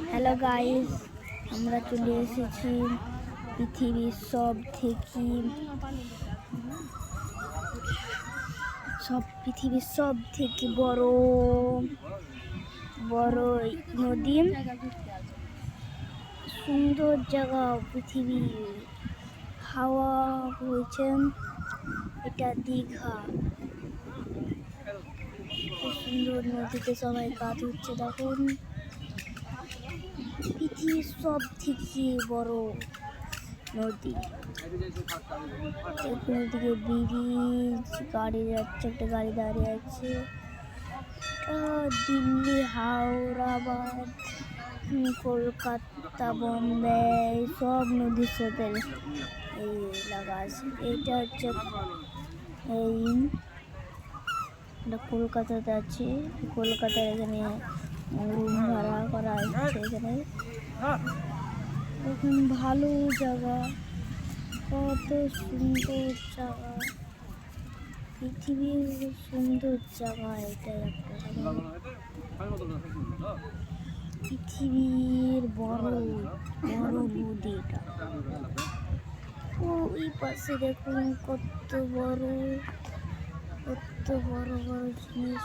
Hello guys, আমরা চলে এসেছি পৃথিবীর সব থেকে বড় নদী, সুন্দর জায়গা পৃথিবী, হাওয়া হয়েছে। এটা দীঘা, খুব সুন্দর নদীতে সবাই গা ধুচ্ছে। দেখুন, পৃথিবীর সব থেকে বড় নদী। দেখুন, এদিকে ব্রিজ, গাড়ি যাচ্ছে, একটা গাড়ি দাঁড়িয়ে আছে। দিল্লি, হাওড়াবাদ, কলকাতা, বোম্বে সব নদীর সাথে এই লাগা আছে। এটা হচ্ছে কলকাতাতে আছে। কলকাতার এখানে রুম ভাড়া করা হচ্ছে। এখানে এখন ভালো জায়গা, কত সুন্দর জায়গা, পৃথিবীর সুন্দর জায়গা। এটাই একটা পৃথিবীর বড় নদী এটা। ওই পাশে দেখুন কত বড় জিনিস।